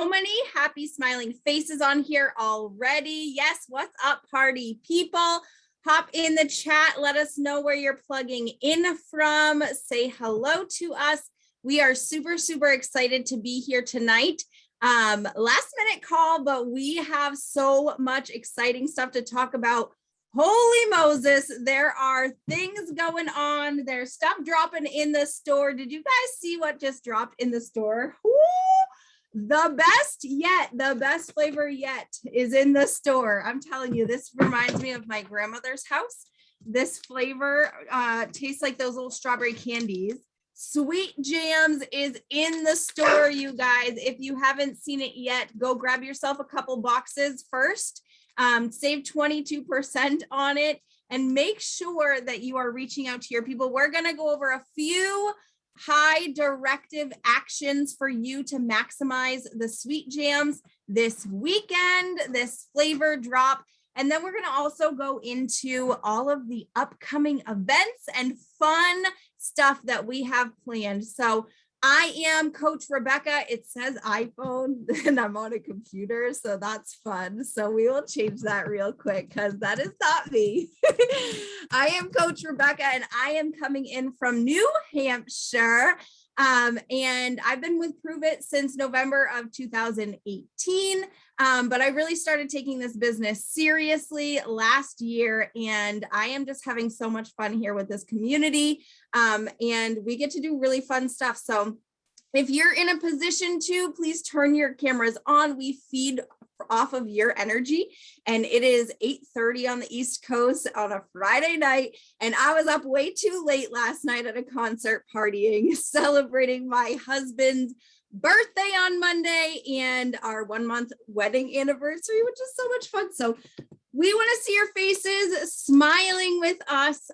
Many happy smiling faces on here already. Yes, what's up, party people? Hop in the chat. Let us know where you're plugging in from. Say hello to us. We are super excited to be here tonight. Last minute call, but we have so much exciting stuff to talk about. Holy Moses, there are things going on. There's stuff dropping in the store. Did you guys see what just dropped in the store? Woo! The best flavor yet is in the store. I'm telling you, this reminds me of my grandmother's house. This flavor tastes like those little strawberry candies. Sweet Jams is in the store, you guys. If you haven't seen it yet, go grab yourself a couple boxes first. Save 22% on it and make sure that you are reaching out to your people. We're going to go over a few high directive actions for you to maximize the Sweet Jams this weekend, this flavor drop. And then we're going to also go into all of the upcoming events and fun stuff that we have planned. So I am Coach Rebecca. It says iPhone and I'm on a computer, so that's fun. So we will change that real quick because that is not me. I am Coach Rebecca and I am coming in from New Hampshire. And I've been with Prove It since November of 2018. But I really started taking this business seriously last year, and I am just having so much fun here with this community. And we get to do really fun stuff. So if you're in a position to, please turn your cameras on. We feed off of your energy, and it is 8:30 on the East Coast on a Friday night, and I was up way too late last night at a concert partying, celebrating my husband's birthday on Monday and our 1-month wedding anniversary, which is so much fun. So we want to see your faces smiling with us.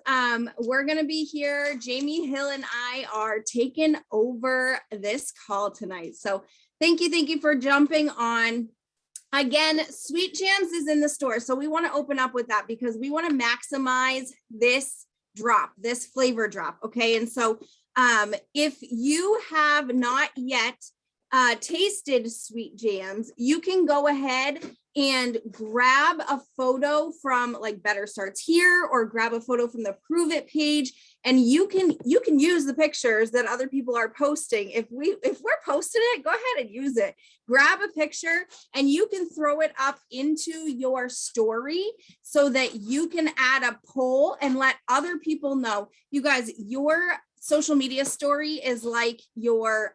We're going to be here. Jamie Hill and I are taking over this call tonight. So thank you for jumping on. Again, Sweet Jams is in the store. So we want to open up with that because we want to maximize this drop, this flavor drop. Okay. And so if you have not yet tasted Sweet Jams, you can go ahead and grab a photo from like Better Starts Here or grab a photo from the Prove It page, and you can use the pictures that other people are posting. If we're posting it, go ahead and use it. Grab a picture and you can throw it up into your story so that you can add a poll and let other people know. You guys, your social media story is like your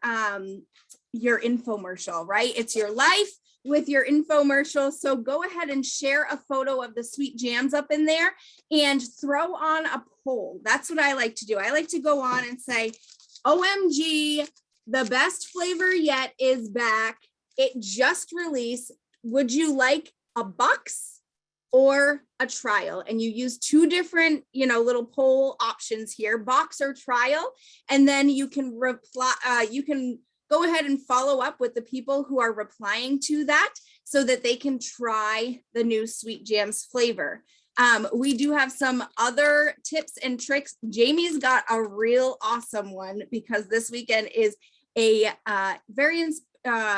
infomercial, right? It's your life with your infomercial. So go ahead and share a photo of the Sweet Jams up in there and throw on a poll. That's what I like to do. I like to go on and say, OMG, the best flavor yet is back. It just released. Would you like a box or a trial? And you use two different, little poll options here, box or trial. And then you can reply, you can go ahead and follow up with the people who are replying to that so that they can try the new Sweet Jams flavor. We do have some other tips and tricks. Jamie's got a real awesome one because this weekend is a very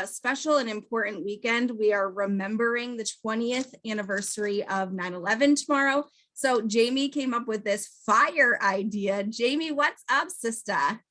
special and important weekend. We are remembering the 20th anniversary of 9/11 tomorrow. So Jamie came up with this fire idea. Jamie, what's up, sister?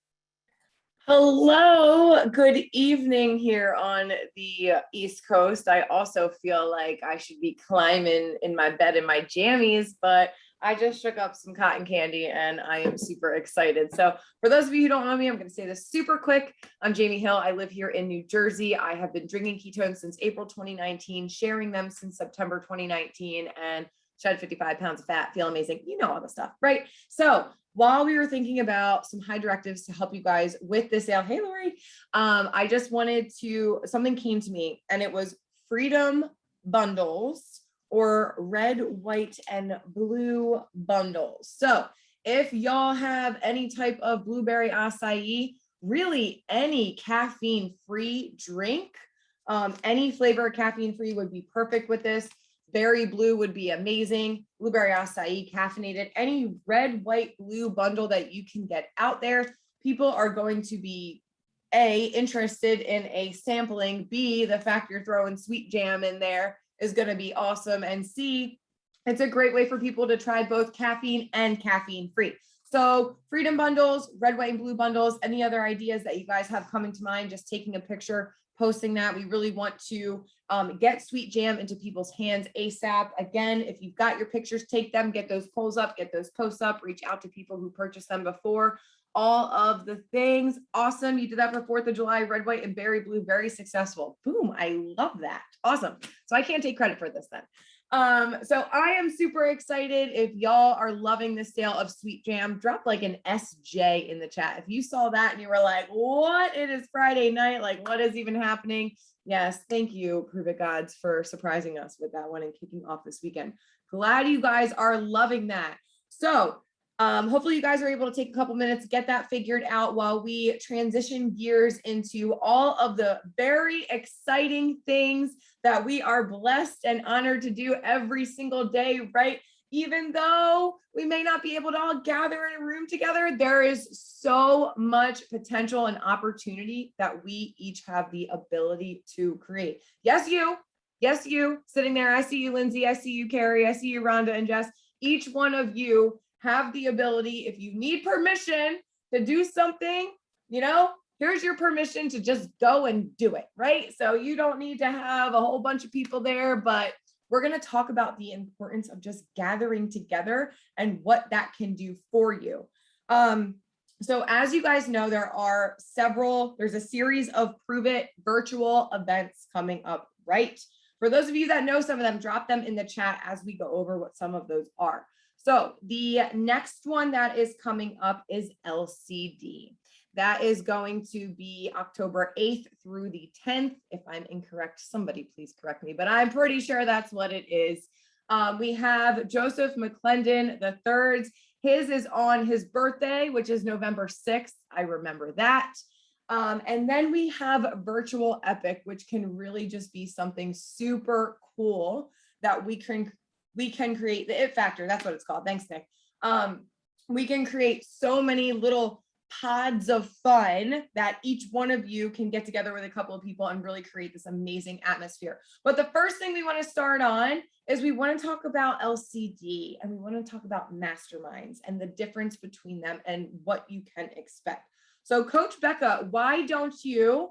Hello, good evening here on the East Coast. I also feel like I should be climbing in my bed in my jammies, but I just shook up some cotton candy and I am super excited. So for those of you who don't know me, I'm going to say this super quick. I'm Jamie Hill. I live here in New Jersey. I have been drinking ketones since April 2019, sharing them since September 2019, and shed 55 pounds of fat, feel amazing. You know all the stuff, right? So while we were thinking about some high directives to help you guys with this sale, hey, Lori, I just wanted to, something came to me and it was Freedom Bundles or red, white, and blue bundles. So if y'all have any type of blueberry acai, really any caffeine-free drink, any flavor caffeine-free would be perfect with this. Berry blue would be amazing. Blueberry acai, caffeinated, any red, white, blue bundle that you can get out there. People are going to be A, interested in a sampling, B, the fact you're throwing sweet jam in there is going to be awesome, and C, it's a great way for people to try both caffeine and caffeine free. So freedom bundles, red, white, and blue bundles, any other ideas that you guys have coming to mind, just taking a picture, posting that. We really want to get sweet jam into people's hands ASAP. Again, if you've got your pictures, take them, get those polls up, get those posts up, reach out to people who purchased them before. All of the things. Awesome. You did that for 4th of July, red, white, and berry blue. Very successful. Boom. I love that. Awesome. So I can't take credit for this then. So I am super excited. If y'all are loving the sale of sweet jam, drop like an SJ in the chat. If you saw that and you were like, what? It is Friday night. Like, what is even happening? Yes. Thank you, Prove It Gods, for surprising us with that one and kicking off this weekend. Glad you guys are loving that. So hopefully you guys are able to take a couple minutes, get that figured out while we transition gears into all of the very exciting things that we are blessed and honored to do every single day, right? Even though we may not be able to all gather in a room together, there is so much potential and opportunity that we each have the ability to create. Yes, you sitting there. I see you, Lindsay. I see you, Carrie. I see you, Rhonda and Jess. Each one of you have the ability, if you need permission to do something, here's your permission to just go and do it, right? So you don't need to have a whole bunch of people there, but we're going to talk about the importance of just gathering together and what that can do for you. So as you guys know, there's a series of Prove It virtual events coming up, right? For those of you that know some of them, drop them in the chat as we go over what some of those are. So the next one that is coming up is LCD. That is going to be October 8th through the 10th. If I'm incorrect, somebody please correct me, but I'm pretty sure that's what it is. We have Joseph McClendon III. His is on his birthday, which is November 6th. I remember that. And then we have Virtual EPIK, which can really just be something super cool that we can create. The it factor, that's what it's called. Thanks, Nick. We can create so many little pods of fun that each one of you can get together with a couple of people and really create this amazing atmosphere. But the first thing we want to start on is we want to talk about LCD, and we want to talk about masterminds and the difference between them and what you can expect. So Coach Becca, why don't you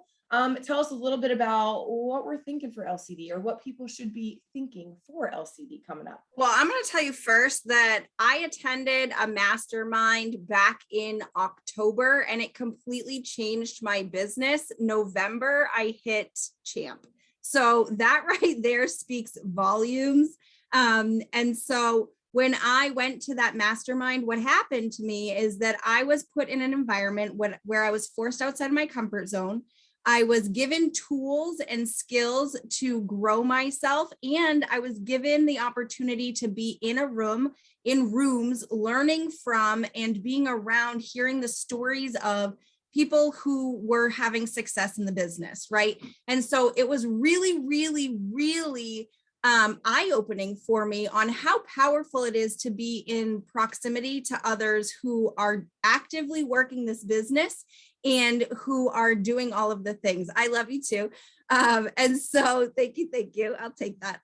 tell us a little bit about what we're thinking for LCD, or what people should be thinking for LCD coming up? Well, I'm going to tell you first that I attended a mastermind back in October, and it completely changed my business. November, I hit champ. So that right there speaks volumes. And so when I went to that mastermind, what happened to me is that I was put in an environment where I was forced outside my comfort zone. I was given tools and skills to grow myself, and I was given the opportunity to be in rooms, learning from and being around, hearing the stories of people who were having success in the business, right? And so it was really, really, really eye-opening for me on how powerful it is to be in proximity to others who are actively working this business and who are doing all of the things. I love you too. And so thank you. I'll take that.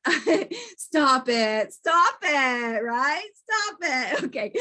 Stop it, right? Stop it. Okay.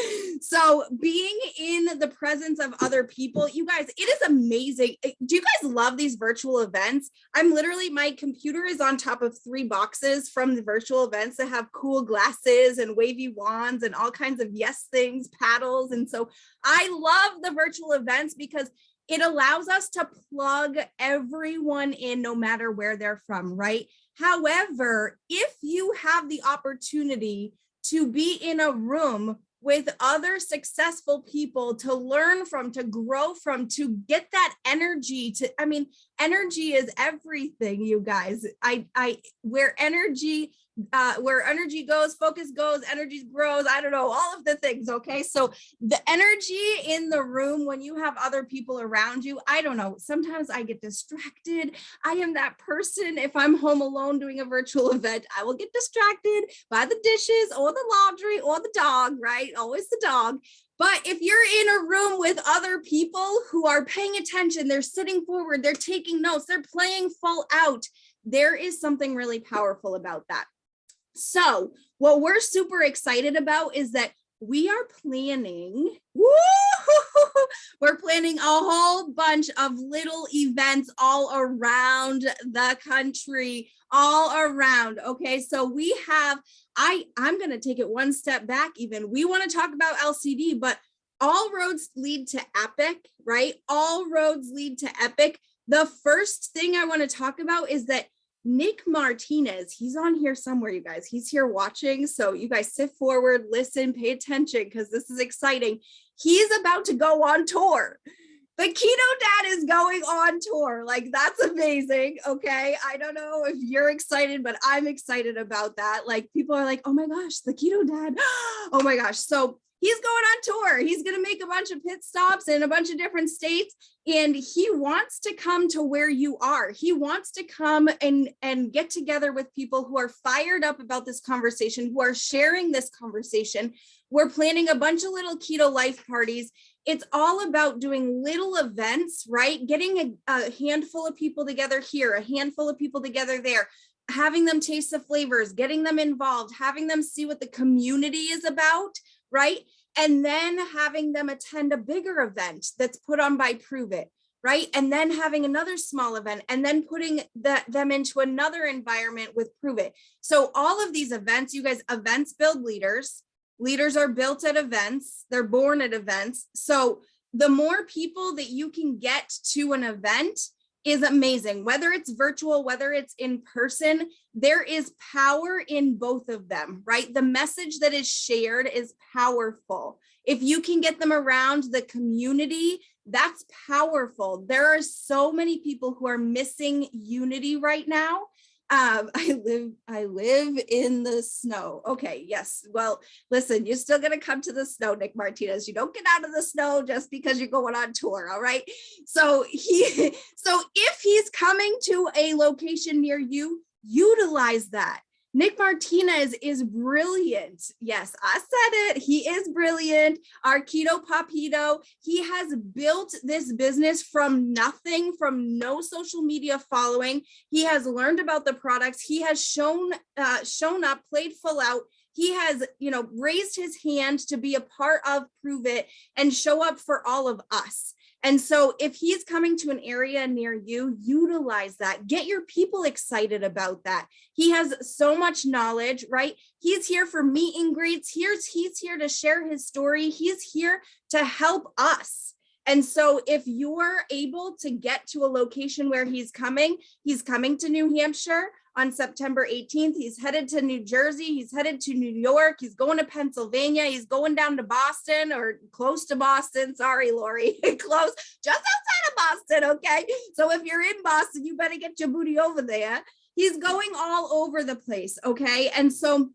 So being in the presence of other people, you guys, it is amazing. Do you guys love these virtual events? My computer is on top of 3 boxes from the virtual events that have cool glasses and wavy wands and all kinds of yes things, paddles. And so I love the virtual events because it allows us to plug everyone in no matter where they're from, right? However, if you have the opportunity to be in a room with other successful people to learn from, to grow from, to get that energy energy is everything, you guys. Where energy goes, focus goes, energy grows. I don't know, all of the things. Okay. So the energy in the room when you have other people around you, I don't know. Sometimes I get distracted. I am that person. If I'm home alone doing a virtual event, I will get distracted by the dishes or the laundry or the dog, right? Always the dog. But if you're in a room with other people who are paying attention, they're sitting forward, they're taking notes, they're playing full out, there is something really powerful about that. So what we're super excited about is that we are planning, we're planning a whole bunch of little events all around the country, all around. Okay, so we have, I'm going to take it one step back even. We want to talk about LCD, but all roads lead to EPIK, right? All roads lead to EPIK. The first thing I want to talk about is that Nick Martinez, he's on here somewhere, you guys. He's here watching. So you guys sit forward, listen, pay attention, because this is exciting. He's about to go on tour. The Keto Dad is going on tour. Like, that's amazing. Okay. I don't know if you're excited, but I'm excited about that. Like, people are like, oh my gosh, the Keto Dad. Oh my gosh. So he's going on tour. He's going to make a bunch of pit stops in a bunch of different states. And he wants to come to where you are. He wants to come and get together with people who are fired up about this conversation, who are sharing this conversation. We're planning a bunch of little keto life parties. It's all about doing little events, right? Getting a handful of people together here, a handful of people together there, having them taste the flavors, getting them involved, having them see what the community is about, right? And then having them attend a bigger event that's put on by Prove It, right? And then having another small event, and then putting them into another environment with Prove It. So all of these events, you guys, events build leaders. Leaders are built at events. They're born at events. So the more people that you can get to an event is amazing. Whether it's virtual, whether it's in person, there is power in both of them, right? The message that is shared is powerful. If you can get them around the community, that's powerful. There are so many people who are missing unity right now. I live in the snow. Okay, yes. Well, listen, you're still gonna come to the snow, Nick Martinez. You don't get out of the snow just because you're going on tour, all right? So if he's coming to a location near you, utilize that. Nick Martinez is brilliant. Yes, I said it. He is brilliant. Our Keto Papito. He has built this business from nothing, from no social media following. He has learned about the products. He has shown up, played full out. He has, raised his hand to be a part of Prove It and show up for all of us. And so if he's coming to an area near you, utilize that. Get your people excited about that. He has so much knowledge, right? He's here for meet and greets. He's here to share his story. He's here to help us. And so if you're able to get to a location where he's coming to New Hampshire on September 18th. He's headed to New Jersey. He's headed to New York. He's going to Pennsylvania. He's going down to Boston, or close to Boston. Sorry, Lori, close, just outside of Boston. Okay. So if you're in Boston, you better get your booty over there. He's going all over the place. Okay. And so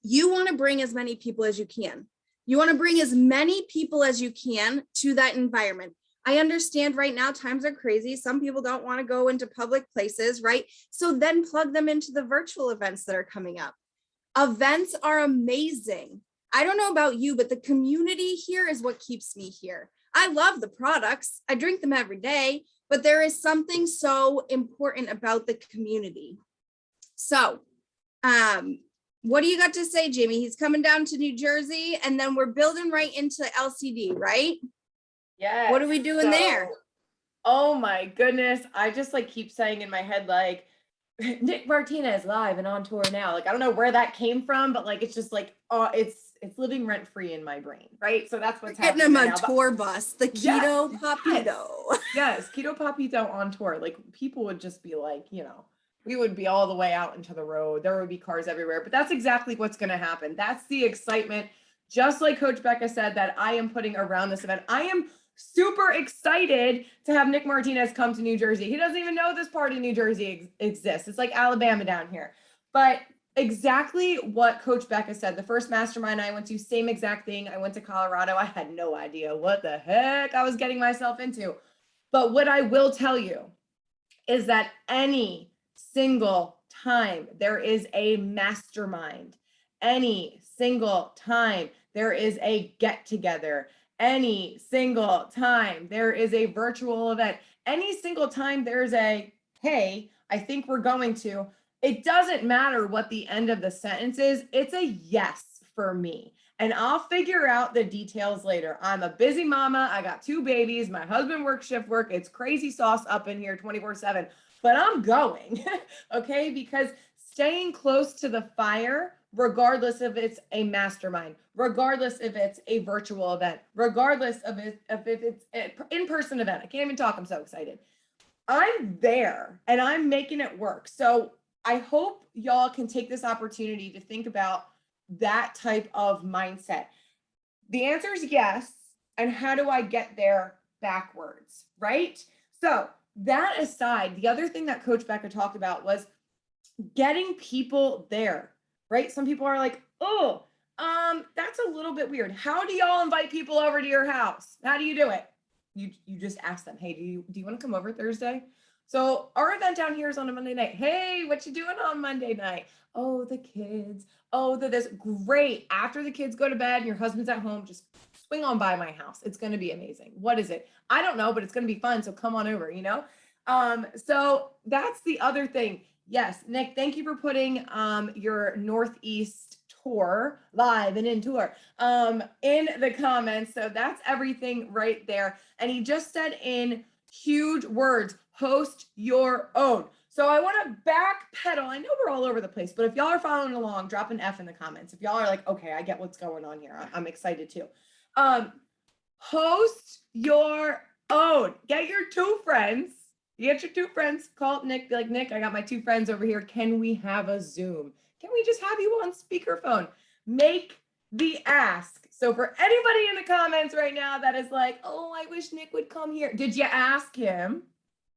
you want to bring as many people as you can. You want to bring as many people as you can to that environment. I understand right now times are crazy. Some people don't want to go into public places, right? So then plug them into the virtual events that are coming up. Events are amazing. I don't know about you, but the community here is what keeps me here. I love the products. I drink them every day, but there is something so important about the community. So, what do you got to say, Jamie? He's coming down to New Jersey, and then we're building right into LCD, right? Yeah. What are we doing there? Oh my goodness. I just keep saying in my head, Nick Martinez live and on tour now. I don't know where that came from, but it's just it's living rent free in my brain, right? So that's what's happening. Getting him a tour bus, the Keto Papito. Yes, Keto Papito on tour. People would just be we would be all the way out into the road. There would be cars everywhere, but that's exactly what's going to happen. That's the excitement. Just like Coach Becca said, that I am putting around this event. I am super excited to have Nick Martinez come to New Jersey. He doesn't even know this part of New Jersey exists. It's like Alabama down here. But exactly what Coach Becca said, the first mastermind I went to, same exact thing. I went to Colorado. I had no idea what the heck I was getting myself into. But what I will tell you is that any single time there is a mastermind, any single time there is a get together, any single time there is a virtual event, any single time there's a, hey, I think we're going to, it doesn't matter what the end of the sentence is. It's a yes for me. And I'll figure out the details later. I'm a busy mama. I got 2 babies. My husband works shift work. It's crazy sauce up in here 24/7, but I'm going, okay? Because staying close to the fire, regardless if it's a mastermind, regardless if it's a virtual event, regardless of if it's an in-person event. I can't even talk. I'm so excited. I'm there and I'm making it work. So I hope y'all can take this opportunity to think about that type of mindset. The answer is yes. And how do I get there backwards, right? So that aside, the other thing that Coach Becca talked about was getting people there, right? Some people are like, oh, that's a little bit weird. How do y'all invite people over to your house? How do you do it? You just ask them, hey, do you want to come over Thursday? So our event down here is on a Monday night. Hey, what you doing on Monday night? Oh, the kids. Oh, this. Great. After the kids go to bed and your husband's at home, just swing on by my house. It's going to be amazing. What is it? I don't know, but it's going to be fun. So come on over, you know? So that's the other thing. Yes, Nick, thank you for putting your Northeast tour live and in tour in the comments. So that's everything right there. And he just said in huge words, host your own. So I want to backpedal. I know we're all over the place, but if y'all are following along, drop an F in the comments. If y'all are like, okay, I get what's going on here. I'm excited too. Host your own. Get your 2 friends. You get your 2 friends, call Nick, be like, Nick, I got my 2 friends over here. Can we have a Zoom? Can we just have you on speakerphone? Make the ask. So for anybody in the comments right now that is like, oh, I wish Nick would come here. Did you ask him?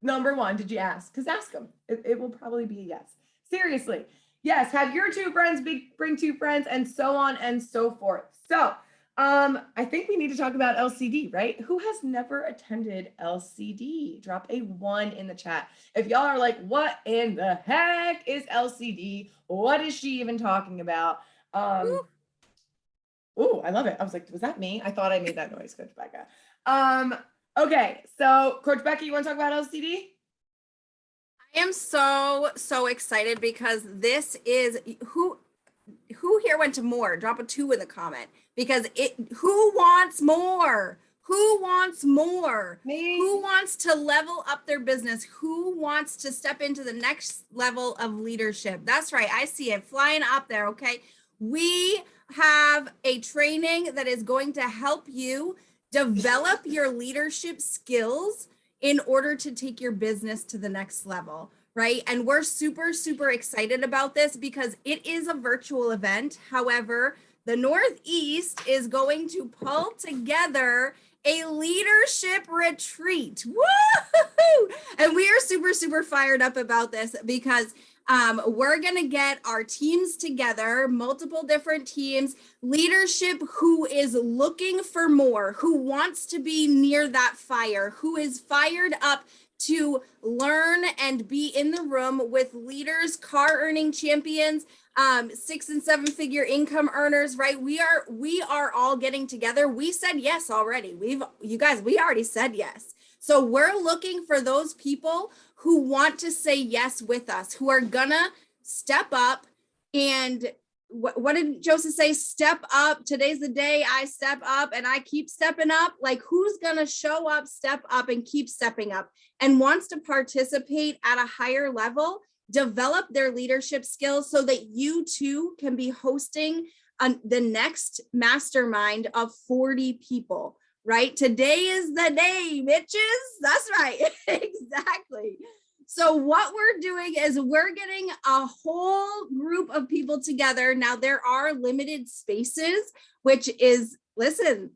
Number 1, did you ask? Because ask him. It will probably be a yes. Seriously. Yes, have your 2 friends, bring 2 friends, and so on and so forth. So I think we need to talk about LCD, right? Who has never attended LCD? Drop a 1 in the chat. If y'all are like, what in the heck is LCD? What is she even talking about? Oh, I love it. I was like, was that me? I thought I made that noise, Coach Becca. Okay, so Coach Becca, you want to talk about LCD? I am so excited because this is who here went to more? Drop a 2 in the comment because who wants more? Who wants more? Me. Who wants to level up their business? Who wants to step into the next level of leadership? That's right. I see it flying up there. Okay. We have a training that is going to help you develop your leadership skills in order to take your business to the next level. Right. And we're super excited about this because it is a virtual event. However, the Northeast is going to pull together a leadership retreat. Woo! And we are super fired up about this because we're going to get our teams together, multiple different teams, leadership who is looking for more, who wants to be near that fire, who is fired up to learn and be in the room with leaders, car earning champions, 6 and 7 figure income earners, right? We are all getting together. We said yes already. We already said yes. So we're looking for those people who want to say yes with us, who are gonna step up. And what did Joseph say? Step up. Today's the day I step up and I keep stepping up. Like, who's gonna show up, step up, and keep stepping up and wants to participate at a higher level, develop their leadership skills so that you too can be hosting the next mastermind of 40 people, right? Today is the day, bitches. That's right. Exactly. So what we're doing is we're getting a whole group of people together. Now there are limited spaces, which is, listen,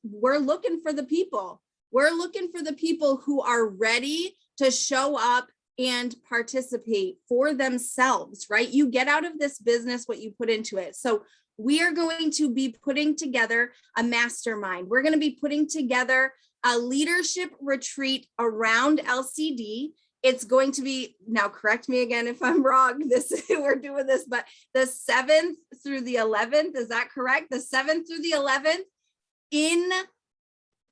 we're looking for the people. We're looking for the people who are ready to show up and participate for themselves, right? You get out of this business what you put into it. So we are going to be putting together a mastermind. We're going to be putting together a leadership retreat around LCD. It's going to be, now correct me again if I'm wrong, we're doing this, but the 7th through the 11th, is that correct? The 7th through the 11th in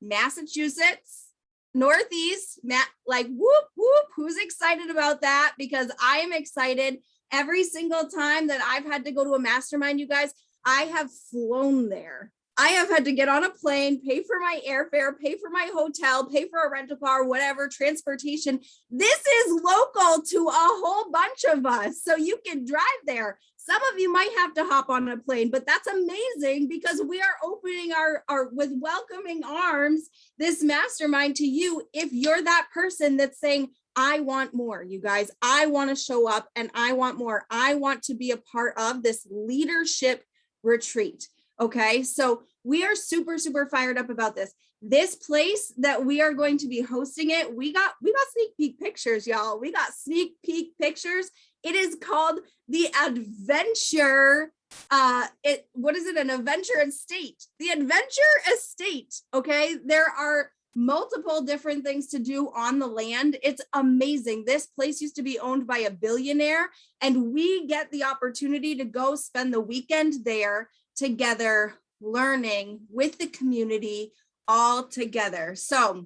Massachusetts, Northeast, like whoop, whoop, who's excited about that? Because I am excited. Every single time that I've had to go to a mastermind, you guys, I have flown there. I have had to get on a plane, pay for my airfare, pay for my hotel, pay for a rental car, whatever, transportation. This is local to a whole bunch of us. So you can drive there. Some of you might have to hop on a plane, but that's amazing because we are opening our with welcoming arms, this mastermind to you. If you're that person that's saying, I want more, you guys, I want to show up and I want more. I want to be a part of this leadership retreat. Okay, so we are super, super fired up about this. This place that we are going to be hosting it, we got sneak peek pictures, y'all. We got sneak peek pictures. It is called the Adventure. What is it? An Adventure Estate. The Adventure Estate. Okay, there are multiple different things to do on the land. It's amazing. This place used to be owned by a billionaire, and we get the opportunity to go spend the weekend there together, learning with the community all together. So,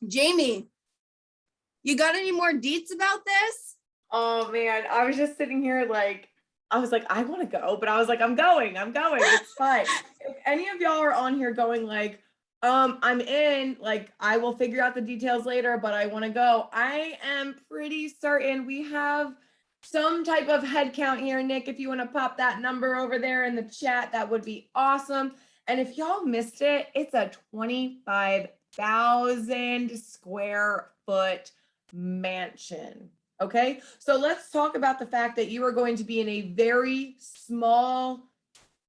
Jamie, you got any more deets about this? Oh man, I was just sitting here like, I was like, I want to go, but I was like, I'm going. It's fine. If any of y'all are on here going like, I'm in, like, I will figure out the details later, but I want to go. I am pretty certain we have some type of head count here. Nick, if you want to pop that number over there in the chat, that would be awesome. And if y'all missed it, it's a 25,000 square foot mansion. Okay, so let's talk about the fact that you are going to be in a very small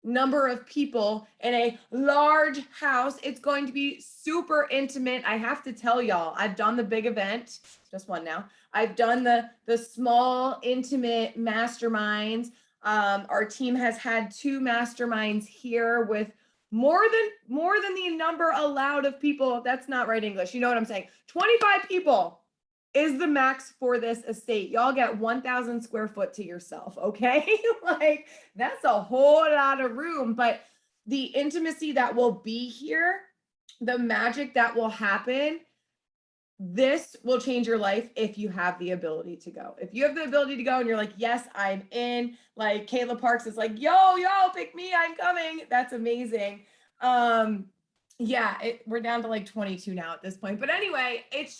number of people in a large house. It's going to be super intimate. I have to tell y'all, I've done the big event, just one now. I've done the small, intimate masterminds. Our team has had 2 masterminds here with more than the number allowed of people. That's not right English. You know what I'm saying? 25 people is the max for this estate. Y'all get 1,000 square foot to yourself, okay? Like, that's a whole lot of room, but the intimacy that will be here, the magic that will happen, this will change your life if you have the ability to go. If you have the ability to go and you're like, yes, I'm in, like Kayla Parks is like, yo, pick me, I'm coming. That's amazing. Yeah, we're down to like 22 now at this point. But anyway, it's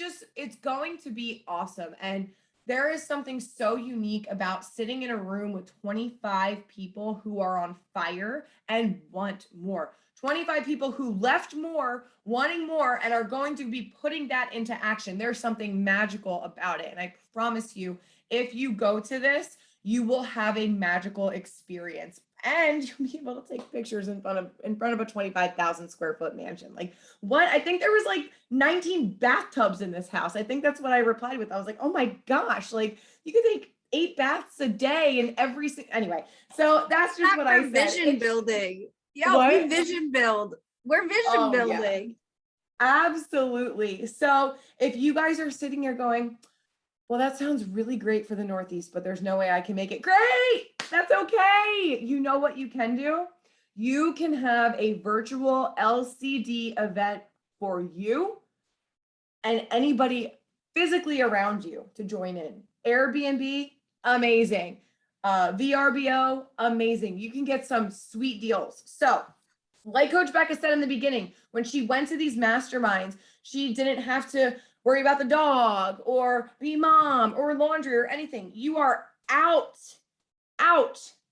going to be awesome. And there is something so unique about sitting in a room with 25 people who are on fire and want more. 25 people who left more, wanting more, and are going to be putting that into action. There's something magical about it. And I promise you, if you go to this, you will have a magical experience. And you'll be able to take pictures in front of a 25,000 square foot mansion. Like, what? I think there was like 19 bathtubs in this house. I think that's what I replied with. I was like, oh my gosh, like you could take 8 baths a day in every anyway. So that's just what I said. Vision building. Yeah, what? we vision build. We're vision building. Yeah. Absolutely. So if you guys are sitting here going, well, that sounds really great for the Northeast, but there's no way I can make it. Great. That's okay. You know what you can do? You can have a virtual LCD event for you and anybody physically around you to join in. Airbnb, amazing. VRBO, amazing. You can get some sweet deals. So, like Coach Becca said in the beginning, when she went to these masterminds, she didn't have to worry about the dog or be mom or laundry or anything. You are out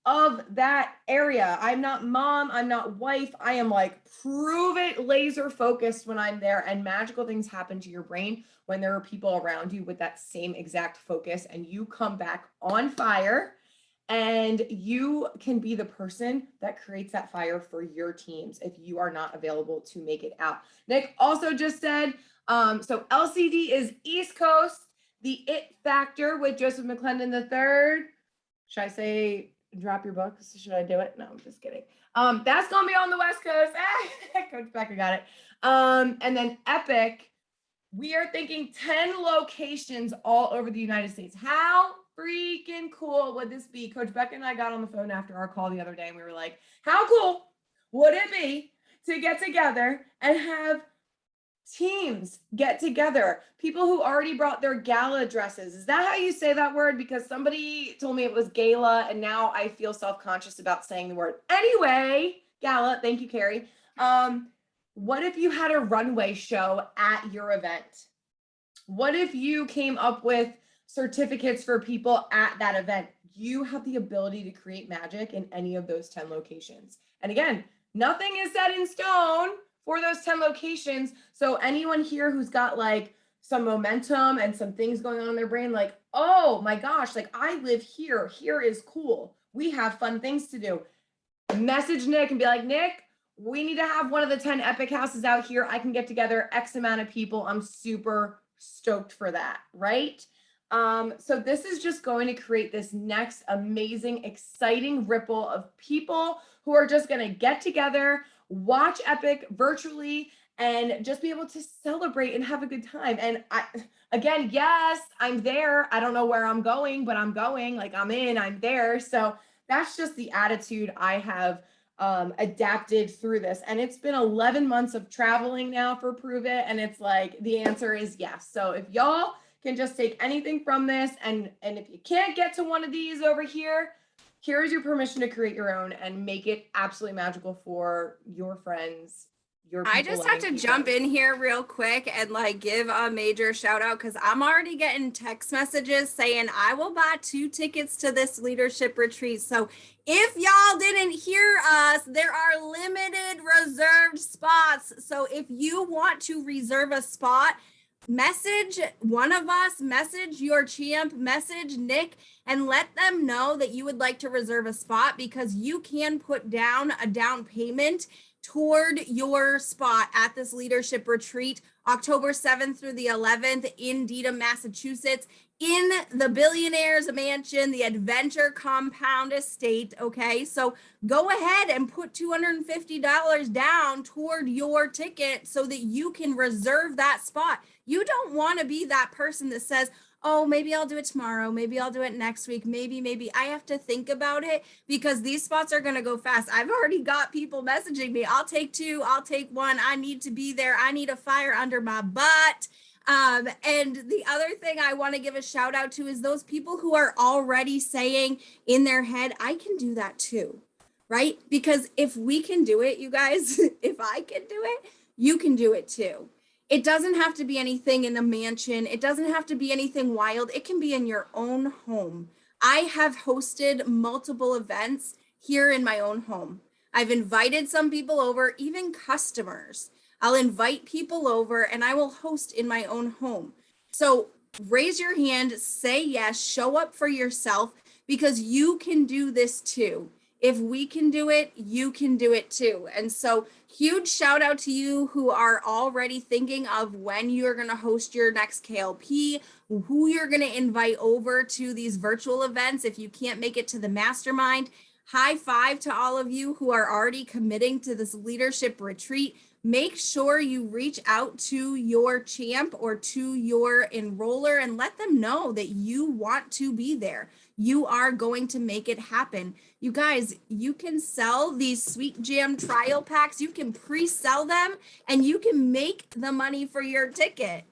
of that area. I'm not mom, I'm not wife. I am like, prove it, laser focused when I'm there, and magical things happen to your brain when there are people around you with that same exact focus, and you come back on fire, and you can be the person that creates that fire for your teams if you are not available to make it out. Nick also just said, so LCD is East Coast, the It Factor with Joseph McClendon III. Should I say drop your books? Should I do it? No, I'm just kidding. That's gonna be on the West Coast. Coach Becker got it. And then EPIK We are thinking 10 locations all over the United States. How freaking cool would this be? Coach Becca and I got on the phone after our call the other day and we were like, how cool would it be to get together and have teams get together, people who already brought their gala dresses? Is that how you say that word? Because somebody told me it was gala and now I feel self-conscious about saying the word. Anyway, gala, thank you, Carrie. What if you had a runway show at your event? What if you came up with certificates for people at that event? You have the ability to create magic in any of those 10 locations. And again, nothing is set in stone for those 10 locations. So anyone here who's got like some momentum and some things going on in their brain, like, oh my gosh, like I live here, here is cool, we have fun things to do, message Nick and be like, Nick, we need to have one of the 10 EPIK houses out here. I can get together X amount of people. I'm super stoked for that, right? So this is just going to create this next amazing, exciting ripple of people who are just going to get together, watch EPIK virtually, and just be able to celebrate and have a good time. And again, yes, I'm there. I don't know where I'm going, but I'm going. Like I'm there. So that's just the attitude I have adapted through this. And it's been 11 months of traveling now for Prove It. And it's like, the answer is yes. So if y'all can just take anything from this, and if you can't get to one of these over here, here's your permission to create your own and make it absolutely magical for your friends. I just have to jump in here real quick and like give a major shout out because I'm already getting text messages saying I will buy 2 tickets to this leadership retreat. So if y'all didn't hear us, there are limited reserved spots. So if you want to reserve a spot, message one of us, message your champ, message Nick, and let them know that you would like to reserve a spot because you can put down a down payment toward your spot at this leadership retreat, October 7th through the 11th in Dedham, Massachusetts, in the Billionaires Mansion, the Adventure Compound Estate. Okay, so go ahead and put $250 down toward your ticket so that you can reserve that spot. You don't want to be that person that says, oh, maybe I'll do it tomorrow. Maybe I'll do it next week. Maybe I have to think about it because these spots are going to go fast. I've already got people messaging me. I'll take 2. I'll take 1. I need to be there. I need a fire under my butt. And the other thing I want to give a shout out to is those people who are already saying in their head, I can do that too, right? Because if we can do it, you guys, if I can do it, you can do it too. It doesn't have to be anything in a mansion. It doesn't have to be anything wild. It can be in your own home. I have hosted multiple events here in my own home. I've invited some people over, even customers. I'll invite people over and I will host in my own home. So raise your hand, say yes, show up for yourself because you can do this too. If we can do it, you can do it too. And so huge shout out to you who are already thinking of when you're going to host your next KLP, who you're going to invite over to these virtual events. If you can't make it to the mastermind, high five to all of you who are already committing to this leadership retreat. Make sure you reach out to your champ or to your enroller and let them know that you want to be there. You are going to make it happen. You guys, you can sell these Sweet Jam trial packs. You can pre-sell them and you can make the money for your ticket.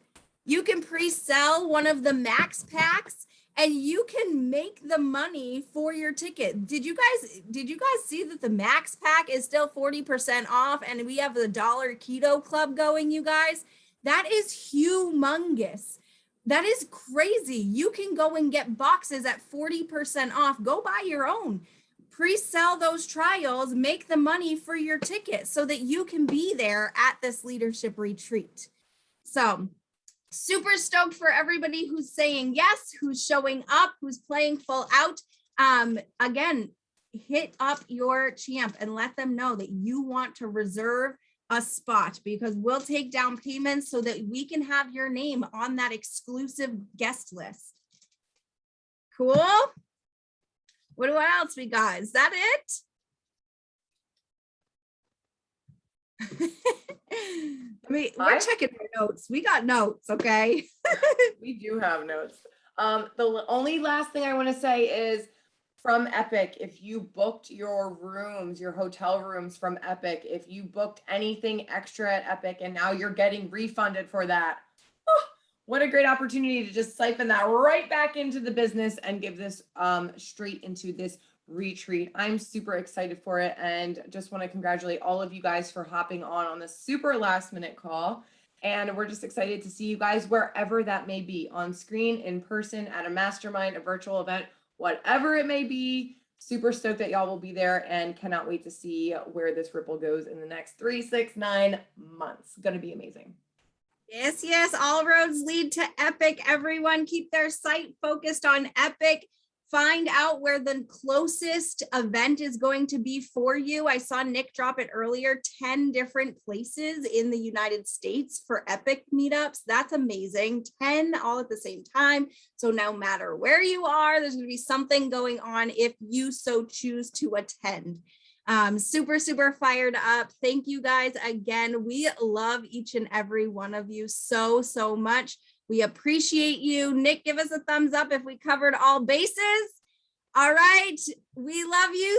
You can pre-sell one of the max packs and you can make the money for your ticket. Did you guys see that the max pack is still 40% off and we have the $1 keto club going, you guys? That is humongous. That is crazy. You can go and get boxes at 40% off. Go buy your own. Pre-sell those trials, make the money for your ticket so that you can be there at this leadership retreat. So super stoked for everybody who's saying yes, who's showing up, who's playing full out. Again, hit up your champ and let them know that you want to reserve a spot because we'll take down payments so that we can have your name on that exclusive guest list. Cool. What else we got? Is that it? I mean, we're checking our notes. We got notes, okay? We do have notes. The only last thing I want to say is from EPIK, if you booked your rooms, your hotel rooms from EPIK, if you booked anything extra at EPIK and now you're getting refunded for that, what a great opportunity to just siphon that right back into the business and give this straight into this retreat. I'm super excited for it and just want to congratulate all of you guys for hopping on this super last minute call. And we're just excited to see you guys wherever that may be, on screen, in person, at a mastermind, a virtual event, whatever it may be. Super stoked that y'all will be there and cannot wait to see where this ripple goes in the next 3, 6, 9 months. Going to be amazing. Yes, yes. All roads lead to EPIK. Everyone keep their sight focused on EPIK. Find out where the closest event is going to be for you. I saw Nick drop it earlier, 10 different places in the United States for EPIK meetups. That's amazing. 10 all at the same time. So no matter where you are, there's going to be something going on if you so choose to attend. Super, super fired up. Thank you guys again. We love each and every one of you so, so much. We appreciate you. Nick, give us a thumbs up if we covered all bases. All right. We love you.